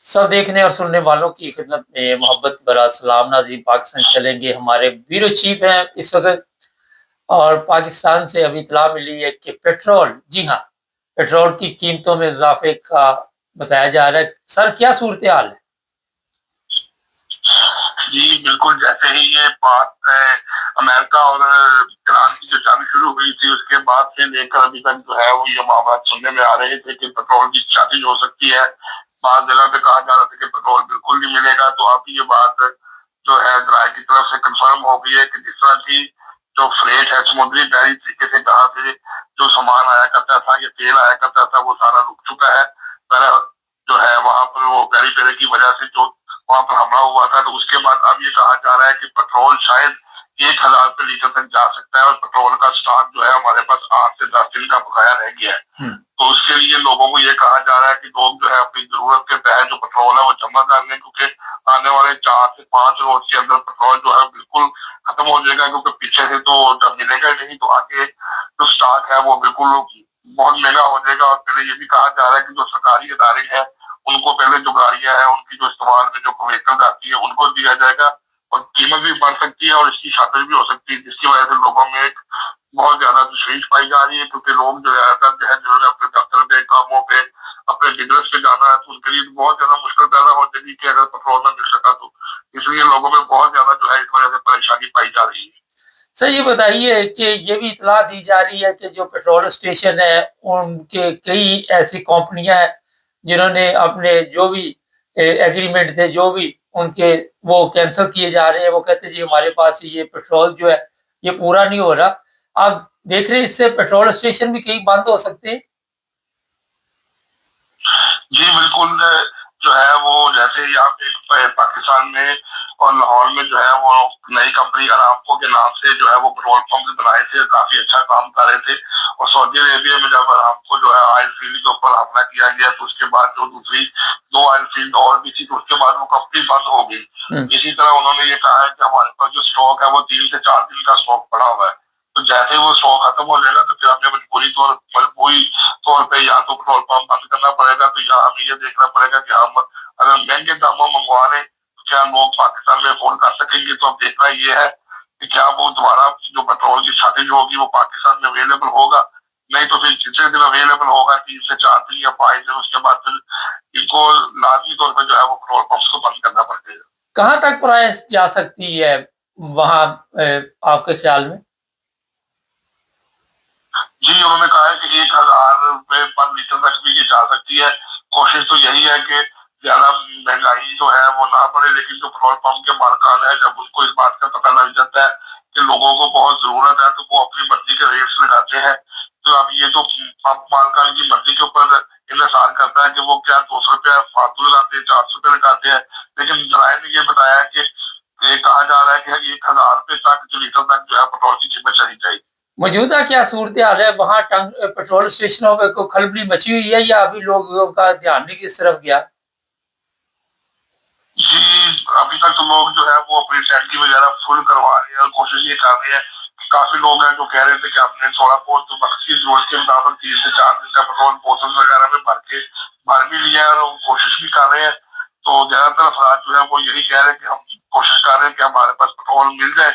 सब देखने और सुनने वालों की खिदमत में मोहब्बत भरा सलाम नाज़रीन। पाकिस्तान चलेंगे, हमारे ब्यूरो चीफ हैं इस वक्त। और पाकिस्तान से अभी इतला मिली है कि पेट्रोल, जी हाँ, पेट्रोल की कीमतों में इजाफे का बताया जा रहा है। सर, क्या सूरत हाल है? जी बिल्कुल, जैसे ही ये बात अमेरिका और ईरान की जो जंग शुरू हुई थी उसके बाद से लेकर अभी तक जो है वो ये मामला सुनने में आ रहे थे कि पेट्रोल की शॉर्टेज हो सकती है। बात जगह पे कहा जा रहा था कि पेट्रोल बिल्कुल नहीं मिलेगा, तो अब ये बात जो है इजराइल की तरफ से कंफर्म हो गई है कि जिस तरह की जो फ्रेट है समुद्री बहरी तरीके से जहाँ से जो सामान आया करता था या तेल आया करता था वो सारा रुक चुका है। पहले जो है वहां पर वो बहरी पेड़ की वजह से जो वहां पर हमला हुआ था, तो उसके बाद अब ये कहा जा रहा है कि पेट्रोल शायद 1,000 रुपए लीटर तक जा सकता है और पेट्रोल का स्टॉक जो है हमारे पास 8 से 10 दिन का बकाया रह गया है। तो उसके लिए लोगों को ये कहा जा रहा है कि लोग जो है अपनी जरूरत के तहत जो पेट्रोल है वो जमा कर लें, क्योंकि आने वाले 4 से 5 रोज के अंदर पेट्रोल जो है बिल्कुल खत्म हो जाएगा, क्योंकि पीछे से तो जब मिलेगा नहीं तो आगे जो स्टॉक है वो बिल्कुल बहुत महंगा हो जाएगा। और पहले ये भी कहा जा रहा है कि जो सरकारी इदारे हैं उनको पहले जो गाड़ियां हैं उनकी जो इस्तेमाल में जो व्हीकल आती है उनको दिया जाएगा, और कीमत भी बढ़ सकती है और इसकी शॉर्टेज भी हो सकती है, जिसकी वजह से लोगों में एक बहुत ज्यादा तशवीश पाई जा रही है। क्योंकि लोग जो है जिन्होंने अपने दफ्तर पे कामों पे अपने बिजनेस पे जाना है तो उनके लिए बहुत ज्यादा मुश्किल पैदा हो जाएगी कि अगर पेट्रोल न मिल सका तो। इसलिए लोगों में बहुत ज्यादा जो है इस वजह से परेशानी पाई जा रही है। सर, ये बताइए कि ये भी इतला दी जा रही है कि जो पेट्रोल स्टेशन है उनके कई ऐसी कंपनियां हैं जिन्होंने अपने जो भी एग्रीमेंट थे, जो भी उनके, वो कैंसिल किए जा रहे हैं। वो कहते हैं जी हमारे पास ये पेट्रोल जो है ये पूरा नहीं हो रहा। आप देख रहे हैं इससे पेट्रोल स्टेशन भी कई बंद हो सकते हैं। जी बिल्कुल, जो है वो जैसे यहाँ पे पाकिस्तान में और लाहौर में जो है वो नई कंपनी अरामको के नाम से जो है वो पेट्रोल पंप बनाए थे, काफी अच्छा काम कर रहे थे। और सऊदी अरेबिया में जब अरामको जो है ऑयल फील्ड के ऊपर हमला किया गया तो उसके बाद जो दूसरी 2 ऑयल फील्ड और भी थी तो उसके बाद वो कंपनी बंद हो गई। इसी तरह उन्होंने ये कहा है कि हमारे पास जो स्टॉक है वो 3 से 4 दिन का स्टॉक पड़ा हुआ है, तो जैसे ही वो स्टॉक खत्म हो जाएगा तो फिर हमें मजबूरी तौर पे या तो पेट्रोल पंप बंद करना पड़ेगा, तो या हमें ये देखना पड़ेगा कि हम अगर महंगे दामों मंगवा रहे तो क्या लोग पाकिस्तान में अफोर्ड कर सकेंगे। तो अब देखना ये है कि क्या वो दोबारा जो पेट्रोल की शॉर्टेज होगी वो पाकिस्तान में अवेलेबल होगा, नहीं तो फिर जितने दिन अवेलेबल होगा 3 से 4 दिन या 5 दिन, उसके बाद फिर इनको लाजमी तौर पर जो है वो पेट्रोल पंप को बंद करना पड़ेगा। कहाँ तक प्राइस जा सकती है वहाँ आपके ख्याल में? जी उन्होंने कहा है कि 1,000 रुपए पर लीटर तक भी ये जा सकती है। कोशिश तो यही है कि ज्यादा महंगाई जो है वो ना बढ़े, लेकिन जो पेट्रोल पंप के मालिकान है जब उनको इस बात का पता लग जाता है कि लोगों को बहुत जरूरत है तो वो अपनी मर्जी के रेट्स लगाते हैं। तो अब ये तो पंप मालिकान की मर्जी के ऊपर इंतजार करता है कि वो क्या 200 रुपया फालतू लगाते हैं, 400 रुपये लगाते हैं। लेकिन जराये ने ये बताया कि ये कहा जा रहा है कि 1,000 रुपये तक जो लीटर तक जो है पेट्रोल की कीमत चली जाएगी। मौजूदा क्या सूरत हाल है वहाँ? पेट्रोल स्टेशनों पे कोई खलबली मची हुई है या अभी लोगों का ध्यान नहीं किस तरफ गया? जी अभी तक तो लोग जो है वो अपनी टैंकी वगैरह फुल करवा रहे हैं और कोशिश ये कर रहे हैं। काफी लोग हैं जो कह रहे थे कि हमने थोड़ा बहुत तो वक्त की जरूरत के मुताबिक 3 से 4 दिन का पेट्रोल बोतल वगैरह में भर भी लिया है और कोशिश भी कर रहे हैं। तो ज्यादातर अफराद जो है वो यही कह रहे हैं कि हम कोशिश कर रहे हैं कि हमारे पास पेट्रोल मिल जाए,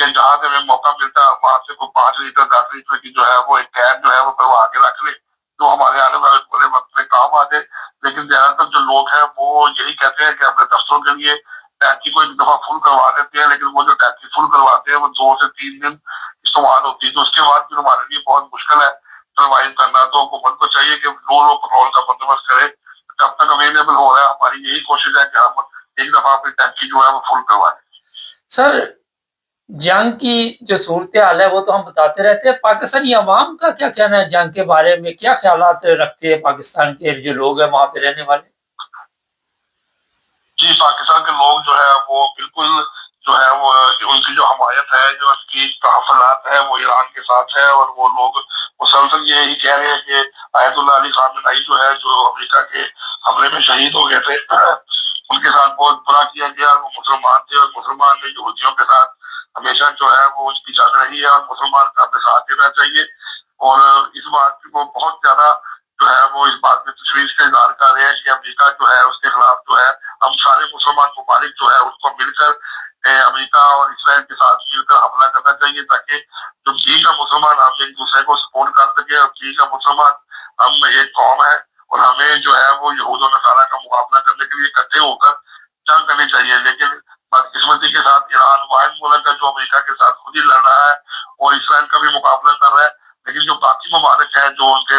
या जहाँ से हमें मौका मिलता है वहां से कोई 5 लीटर 10 लीटर की जो है वो एक कैन जो है वो करवा के रख ले, तो हमारे आने वाले पूरे वक्त में काम आ जाए। लेकिन ज्यादातर जो लोग हैं वो यही कहते हैं कि अपने दफ्तरों के लिए टैंकी को एक दफा फुल करवा देते हैं, लेकिन वो जो टैंकी फुल करवाते हैं वो 2 से 3 दिन इस्तेमाल होती है, तो उसके बाद फिर हमारे लिए बहुत मुश्किल है सर्वाइव करना। तो हुकूमत को चाहिए कि लो पेट्रोल का बंदोबस्त करे, जब तक अवेलेबल हो रहा है हमारी यही कोशिश है कि हम एक दफा अपनी टैंकी जो है वो फुल करवाएं। सर, जंग की जो सूरत हाल है वो तो हम बताते रहते हैं। पाकिस्तानी अवाम का क्या कहना है जंग के बारे में? क्या ख्यालात रखते हैं पाकिस्तान के जो लोग हैं वहाँ पे रहने वाले? जी पाकिस्तान के लोग जो है वो बिल्कुल जो है वो उनकी जो हमायत है, जो उनकी तहफ़्फ़ुज़ात है वो ईरान के साथ है। और वो लोग मुसलसल यही कह रहे हैं कि आयतुल्लाह अली खामेनी जो है जो अमेरिका के हमले में शहीद हो गए थे उनके साथ बहुत बुरा किया गया। वो मुसलमान थे और मुसलमान ने यहूदियों के साथ हमेशा जो है वो उसकी चल रही है और मुसलमान का अपने साथ देना चाहिए। और इस बात की वो बहुत ज्यादा جو ہے وہ اس بات میں تشویش کا اظہار کر رہے ہیں کہ امریکہ جو ہے اس کے خلاف جو ہے ہم سارے مسلمان ممالک جو ہے اس کو مل کر امریکہ اور اسرائیل کے ساتھ مل کر حملہ کرنا چاہیے تاکہ جو بھی کا مسلمان ہم ایک دوسرے کو سپورٹ کر سکے اور بھی کا مسلمان ہم ایک قوم ہے اور ہمیں جو ہے وہ یہود و نصارہ کا مقابلہ کرنے کے لیے اکٹھے ہو کر جنگ کرنی چاہیے. لیکن بدقسمتی کے ساتھ ایران واحد ملک ہے جو امریکہ کے ساتھ خود ہی لڑ رہا ہے اور اسرائیل کا بھی مقابلہ کر رہا ہے. لیکن جو باقی ممالک ہیں جو ان کے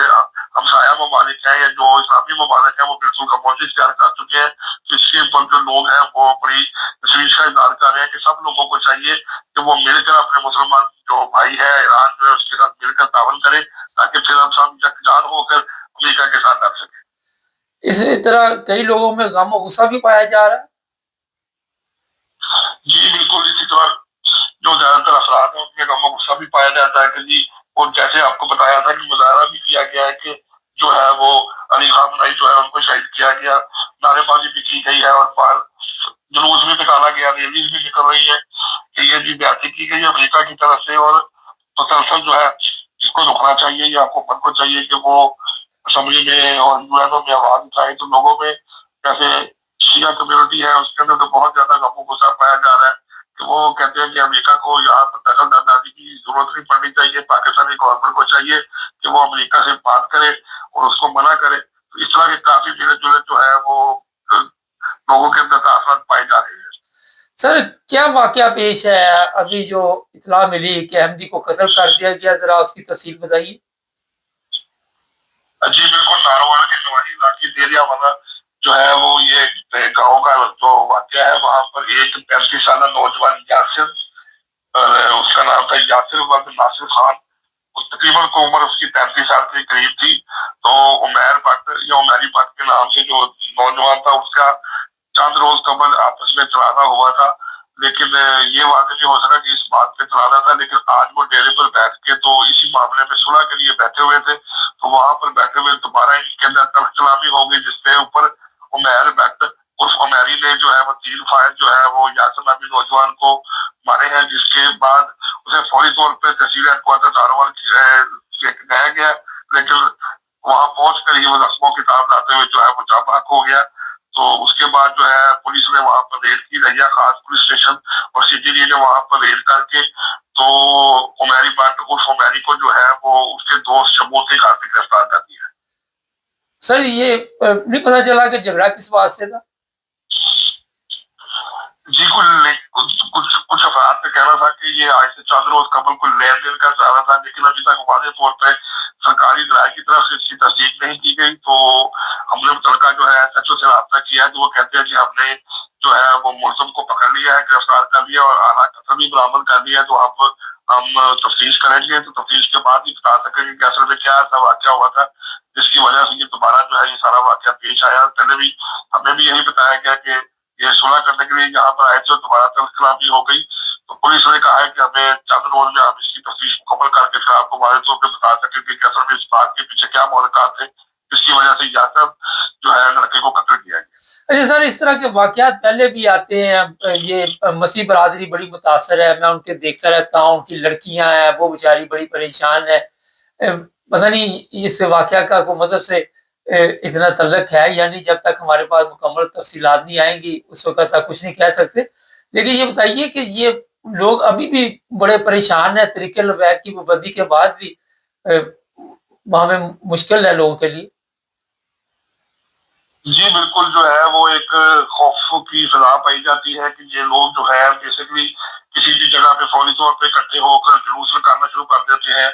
ہمسایہ ممالک ہیں یا جو اسلامی ممالک ہیں وہ بالکل خاموشی اختیار کر چکے ہیں. تو اس کے اوپر جو لوگ ہیں وہ بڑی تشویش کا اظہار کر رہے ہیں کہ سب لوگوں کو چاہیے کہ وہ مل کر اپنے مسلمان جو بھائی ہے ایران جو ہے اس کے ساتھ مل کر تعاون کرے تاکہ پھر ہم سب یکجان ہو کر امریکہ کے ساتھ لڑ سکیں. اسی طرح کئی لوگوں میں غم و غصہ بھی پایا جا رہا ہے. جی بالکل اسی طرح جو زیادہ تر افراد ہیں ان میں غم و غصہ بھی پایا جاتا ہے کہ جی اور جیسے آپ کو بتایا تھا کہ مظاہرہ بھی کیا گیا ہے کہ جو ہے وہ علی خامنہ جو ہے ان کو شہید کیا گیا, نعرے بازی بھی کی گئی ہے اور باہر جلوس بھی نکالا گیا, ریلیز بھی نکل رہی ہے کہ یہ جی بیعتی کی گئی امریکہ کی طرف سے. اور مسلسل جو ہے اس کو رکنا چاہیے یا حکومت کو چاہیے کہ وہ اسمبلی میں اور یو این او میں آواز اٹھائے. تو لوگوں میں جیسے شیعہ کمیونٹی ہے اس کے اندر تو بہت زیادہ غم و غصہ پایا جا رہا ہے کہ وہ کہتے ہیں کہ امریکہ کو یہاں پر دخل اندازی کی ضرورت نہیں پڑنی چاہیے, پاکستانی گورنمنٹ کو چاہیے کہ وہ امریکہ سے بات کرے اور اس کو منع کرے. تو اس طرح کے کافی ملے جلے جو ہے وہ لوگوں کے اندر تاثرات پائے جا رہے ہیں. سر کیا واقعہ پیش ہے ابھی جو اطلاع ملی کہ احمدی کو قتل کر دیا گیا, ذرا اس کی تفصیل بتائیے. جی بالکل, ناروان کے نواحی علاقے دیریا والا جو ہے وہ یہ گاؤں کا جو واقعہ ہے وہاں پر ایک 35 سالہ نوجوان یاسر, اس کا نام تھا یاسر ولد ناصر خان, تقریباً کو عمر اس کی 35 سال کے قریب تھی. تو عمیر بٹ یا عمیری بٹ کے نام سے جو نوجوان تھا اس کا چند روز قبل آپس میں تنازع ہوا تھا, لیکن یہ واقعہ نہیں ہو سکا کہ اس بات پہ تنازع تھا. لیکن آج وہ ڈیرے پر بیٹھ کے تو اسی معاملے میں صلح کے لیے بیٹھے ہوئے تھے. تو وہاں پر بیٹھے ہوئے دوبارہ ان کے اندر تلخ کلامی ہو گئی جس کے اوپر عمیر بٹ اس عمیری نے جو ہے وہ 3 فائر جو ہے وہ یاسر نامی نوجوان کو مارے ہیں, جس کے بعد اسے فوری طور پہ تحصیل ہیڈ کوارٹر ناروان گیا گیا. لیکن وہاں پہنچ کر ہی وہ زخموں کی تاب لاتے ہوئے جو ہے وہ جاں بحق ہو گیا. تو اس کے بعد جو ہے پولیس نے وہاں پر ریڈ کی, ریا خاص پولیس اسٹیشن اور سی ٹی ڈی نے وہاں پر ریڈ کر کے تو عمیری بٹ اس عمیری کو جو ہے وہ اس کے دوست شمول کے گھر سے گرفتار کر دیا. سر یہ نہیں پتا چلا کہ جھگڑا کس بات سے تھا. جی کچھ افراد کا کہنا تھا کہ یہ آج سے 4 روز قبل کوئی لین دین کا چاہ رہا تھا, لیکن ابھی تک واضح طور پہ سرکاری ذرائع کی طرف سے اس کی تصدیق نہیں کی گئی. تو ہم نے متعلقہ جو ہے ایس ایچ او سے رابطہ کیا ہے تو وہ کہتے ہیں کہ ہم نے جو ہے وہ ملزم کو پکڑ لیا ہے, گرفتار کر لیا اور آلات قتل بھی برآمد کر لیا ہے. تو اب ہم تفتیش کریں گے تو تفتیش کے بعد ہی بتا سکیں گے کہ اصل میں کیا ایسا واقعہ ہوا تھا جس کی وجہ سے یہ دوبارہ جو ہے یہ سارا واقعہ پیش آیا. پہلے بھی ہمیں بھی یہی بتایا گیا کہ یہ صلح کرنے کے لیے یہاں پر آئے تھے, دوبارہ تلخ کلامی ہو گئی. تو پولیس نے کہا ہے کہ ہمیں چند روز میں ہم اس کی تفتیش مکمل کر کے پھر آپ کو واضح طور پہ بتا سکیں کہ اصل میں اس بات کے پیچھے کیا محرکات تھے جس کی وجہ سے یاسر جو ہے لڑکے کو قتل کیا گیا. اچھا سر, اس طرح کے واقعات پہلے بھی آتے ہیں. یہ مسیح برادری بڑی متاثر ہے, میں ان کے دیکھتا رہتا ہوں, ان کی لڑکیاں ہیں وہ بیچاری بڑی پریشان ہے. پتہ نہیں اس واقعہ کا کوئی مذہب سے اتنا تعلق ہے یعنی جب تک ہمارے پاس مکمل تفصیلات نہیں آئیں گی اس وقت تک کچھ نہیں کہہ سکتے. لیکن یہ بتائیے کہ یہ لوگ ابھی بھی بڑے پریشان ہیں طریقے لبیک کی پابندی کے بعد بھی, وہاں میں مشکل ہے لوگوں کے لیے. جی بالکل, جو ہے وہ ایک خوف کی فضا پائی جاتی ہے کہ یہ لوگ جو ہے بیسکلی کسی بھی جگہ پہ فوری طور پہ اکٹھے ہو کر جلوس نکالنا شروع کر دیتے ہیں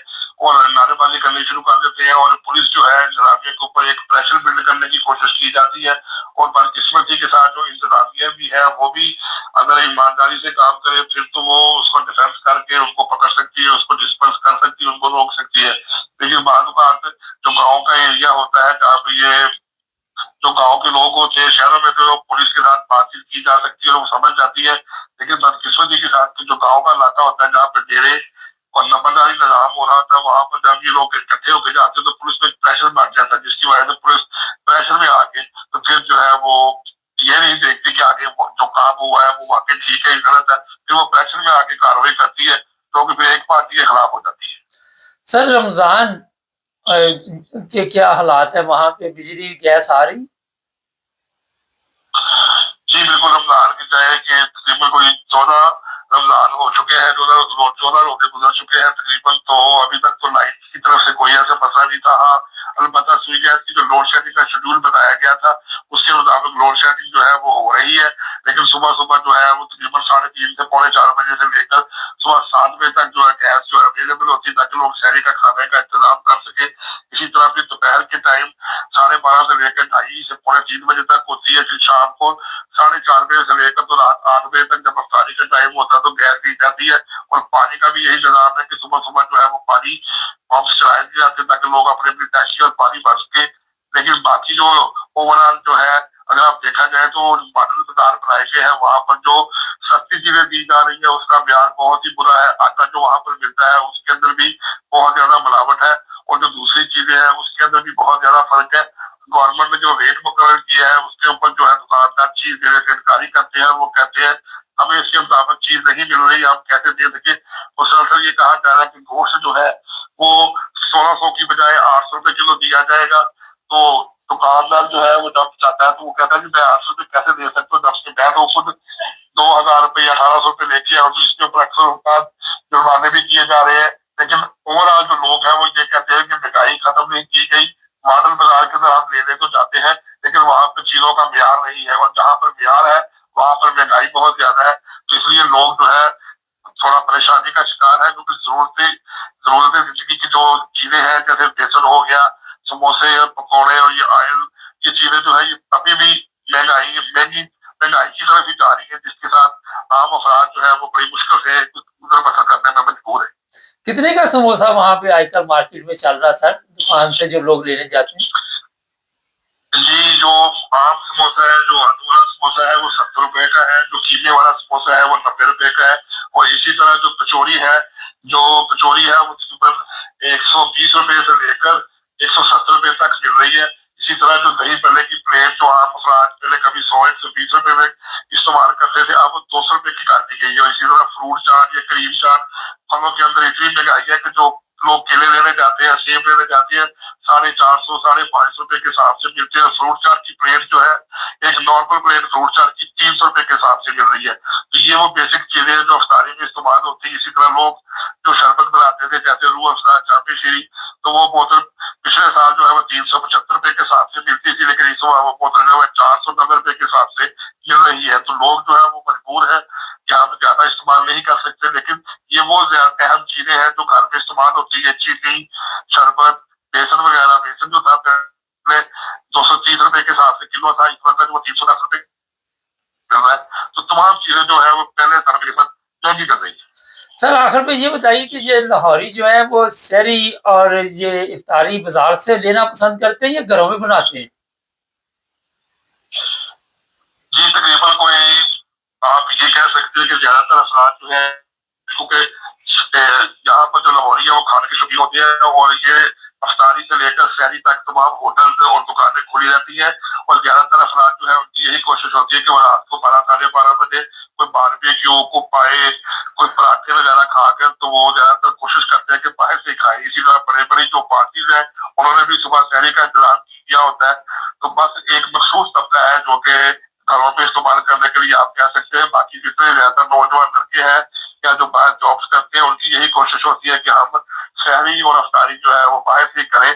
اور نعرے بازی کرنی شروع کر دیتے ہیں, اور پولیس جو ہے انتظامیہ کے اوپر ایک پریشر بلڈ کرنے کی کوشش کی جاتی ہے. اور بدقسمتی کے ساتھ جو انتظامیہ بھی ہے وہ بھی اگر ایمانداری سے کام کرے پھر تو وہ اس کو ڈیفینس کر کے ان کو پکڑ سکتی ہے, اس کو ڈسپرس کر سکتی ہے, ان کو روک سکتی ہے. لیکن بعض اوقات جو گاؤں کا ایریا ہوتا ہے جہاں پہ یہ جو گاؤں کے لوگ ہوتے ہیں شہروں میں تو پولیس کے ساتھ بات چیت کی جا سکتی ہے اور وہ سمجھ جاتی ہے, لیکن بدقسمتی کے ساتھ جو گاؤں کا علاقہ ہوتا ہے جہاں پہ ڈیرے اور نمبرداری نظام ہو رہا تھا وہاں پر جب یہ لوگ اکٹھے ہو کے جاتے تو پولیس میں پریشر بڑھ جاتا ہے, جس کی وجہ سے پولیس پریشر میں آ کے تو پھر جو ہے وہ یہ نہیں دیکھتی کہ آگے جو کام ہوا ہے وہ واقعی ٹھیک ہے غلط ہے, پھر وہ پریشر میں آ کے کاروائی کرتی ہے کیونکہ پھر ایک پارٹی کے خلاف ہو جاتی ہے. سر رمضان के क्या हालात है वहाँ पे, बिजली गैस आ रही? जी बिल्कुल, रमजान की चाहे कि तकरीबन कोई 14 रमजान हो चुके हैं, 14 रोजे गुजर चुके हैं तकरीबन। तो अभी तक तो लाइट की तरफ से कोई ऐसा मसला नहीं था। हाँ, अलबत्ता सुई गैस की जो लोड शेडिंग का शेड्यूल बताया गया था उसके मुताबिक लोड शेडिंग जो है वो हो रही है, लेकिन सुबह सुबह जो है वो तकरीबन 3:30 से पौने 4 बजे से लेकर सुबह 7 बजे तक जो है गैस जो है अवेलेबल होती है, ताकि लोग शहरी का खाने का इंतजाम कर सके। इसी तरह फिर दोपहर के टाइम 12:30 से लेकर 2:30 से पौने 3 बजे तक होती है। फिर शाम को 4:30 बजे से लेकर तो रात 8 बजे तक जब अफ्तारी का टाइम होता है तो गैस दी जाती है। और पानी का भी यही इंतजाम है कि सुबह सुबह जो है वो पानी पंप से चलाए दिए जाते हैं ताकि लोग अपने अपनी टैक्सी और पानी भर सके। लेकिन बाकी जो ओवरऑल जो है, अगर आप देखा जाए तो मॉडल बाजार बनाए गए हैं, वहां पर जो सस्ती चीजें दी जा रही है उसका ब्याज बहुत ही बुरा है। आटा जो वहां पर मिलता है उसके अंदर भी बहुत ज्यादा मिलावट है, और जो दूसरी चीजें हैं उसके अंदर भी बहुत ज्यादा फर्क है। गवर्नमेंट ने जो रेट मुकर्रर किया है उसके ऊपर जो है दुकानदार चीज देने से इनकारी करते हैं। वो कहते हैं हमें इसके मुताबिक चीज नहीं मिल रही, आप कैसे दे सके। और सरासर ये कहा जा रहा है कि गोश्त जो है वो 1600 की बजाय 800 रुपए किलो दिया जाएगा। तो दुकानदार जो है वो जब चाहता है तो वो कहता है कि मैं 800 रुपए कैसे दे सकता हूँ, जबकि मैं तो खुद 2000 रुपए या 1800 रुपए लेके आया, तो इसके ऊपर अक्सर जुर्माने भी किए जा रहे हैं। लेकिन ओवरऑल जो लोग हैं वो ये कहते हैं कि महंगाई खत्म नहीं की गई। मॉडल बाजार के अंदर हम लेने तो जाते हैं लेकिन वहां पर चीजों का म्यार नहीं है, और जहाँ पर म्यार है वहां पर महंगाई बहुत ज्यादा है। तो इसलिए लोग जो है थोड़ा परेशानी का शिकार है, क्योंकि जरूरतें जिंदगी की जो चीजें हैं जैसे बेसन हो गया, समोसे और पकौड़े और ये ऑयल, ये चीजें जो है ये अभी भी महंगाई की तरफ ही जा रही है, जिसके साथ आम अफराद जो है वो बड़ी मुश्किल से गुजर बसर करने में मजबूर है। कितने का समोसा वहाँ पे आजकल मार्केट में चल रहा सर, दुकान से जो लोग लेने जाते हैं? जी, जो आम समोसा है, जो आलू वाला समोसा है वो 70 रुपए का है, जो कीमे वाला समोसा है वो 90 रुपए का है। और इसी तरह जो कचौरी है, वो तकरीबन 120 रुपए से लेकर 170 रुपए तक मिल रही है। इसी तरह जो दही भल्ले की प्लेट जो आम अफराद पहले कभी 100-120 रुपए में इस्तेमाल करते थे, अब 200 रुपए की कर दी गई है। और इसी तरह फ्रूट चाट या क्रीम चाट, फलों के अंदर इतनी महंगाई है कि जो लोग केले लेने जाते हैं, सेब लेने जाते हैं, 450 550 रुपए के हिसाब से मिलते हैं। फ्रूट चाट की प्लेट जो है, एक नॉर्मल प्लेट फ्रूट चाट की 300 रुपए के हिसाब से मिल रही है। तो ये वो बेसिक चीजें हैं जो अफ्तारी में इस्तेमाल होती है। इसी तरह लोग जो शरबत बनाते थे जैसे रूह अफ़ज़ा, जामे शीरी, तो वो बोतल पिछले साल जो है वो 375 रुपए के हिसाब से मिलती थी, लेकिन इस बार वो बोतल जो है 490 रुपए के हिसाब से मिल रही है। तो लोग जो है वो मजबूर है कि हम ज्यादा इस्तेमाल नहीं कर सकते, लेकिन ये वो अहम चीजें हैं जो घर में इस्तेमाल होती है। चीनी, शरबत, बेसन वगैरह। बेसन जो था पहले 230 रुपए के हिसाब से किलो था, इस वक्त वो 310 रुपए मिल रहा है। तो तमाम चीजें जो है वो पहले साल के साथ महंगी कर रही है। सर आखिर में ये बताइए कि ये लाहौरी जो है वो शहरी और ये इफ्तारी बाजार से लेना पसंद करते हैं या घरों में बनाते हैं? जी तकरीबन कोई आप ये कह सकते हैं कि ज्यादातर अफराद जो है, क्योंकि यहाँ पर जो लाहौरी है वो खाने के शौकीन होते हैं, और ये अफ्तारी से लेकर शहरी तक तमाम होटल और दुकानें खुली रहती है। और ज्यादातर अफराद जो है उनकी यही कोशिश होती है कि वो रात को 12 साढ़े 12 बजे कोई बारबेक्यू को पाए, कोई पराठे वगैरह खाकर, तो वो ज्यादातर कोशिश करते हैं कि बाहर से खाए। इसी तरह बड़े बड़ी जो पार्टीज है उन्होंने भी सुबह शहरी का इंतजाम किया होता है। तो बस एक मखसूस तबका है जो कि घरों में इस्तेमाल करने के लिए आप कह सकते हैं। बाकी जितने ज्यादा नौजवान लड़के हैं या जो बाहर जॉब्स करते हैं उनकी यही कोशिश होती है कि हम शहरी और अफ्तारी जो है वो बाहर से करें।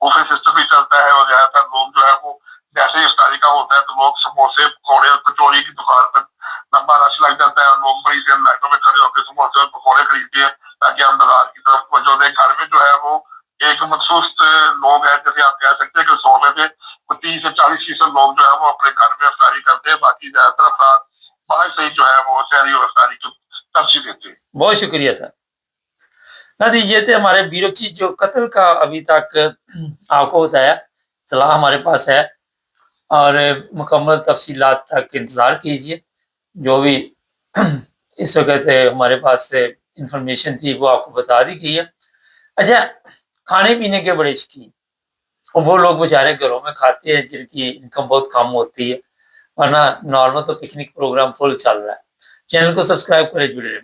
बुफे सिस्टम भी चलता है, और ज्यादातर लोग जो है वो जैसे ही इफ्तारी का होता है तो लोग समोसे, पकौड़े और कचौरी की दुकान पर लंबा रश लग जाता है, और लोग बड़ी देर लाइनों में खड़े होकर समोसे और पकौड़े खरीदते हैं ताकि हम बाजार की तरफ तवज्जो दें। घर में जो है वो एक मखसूस लोग हैं, जैसे आप कह सकते हैं कि 100 में से 30 से 40% लोग जो है वो अपने घर में अफ्तारी करते हैं। बाकी ज्यादातर अफराद बाहर से ही जो है वो शहरी और अफ्तारी को तरजीह देते हैं। बहुत शुक्रिया सर। नादिर ये थे हमारे ब्यूरो चीफ जो कत्ल का अभी तक आपको बताया, इत्तला हमारे पास है और मुकम्मल तफसीलात तक इंतज़ार कीजिए। जो भी इस वक्त हमारे पास इंफॉर्मेशन थी वो आपको बता दी गई है। अच्छा, खाने पीने के बड़े शौकीन और वो लोग बेचारे घरों में खाते हैं जिनकी इनकम बहुत कम होती है, वरना नॉर्मल तो पिकनिक प्रोग्राम फुल चल रहा है। चैनल को सब्सक्राइब करें, जुड़े रहें।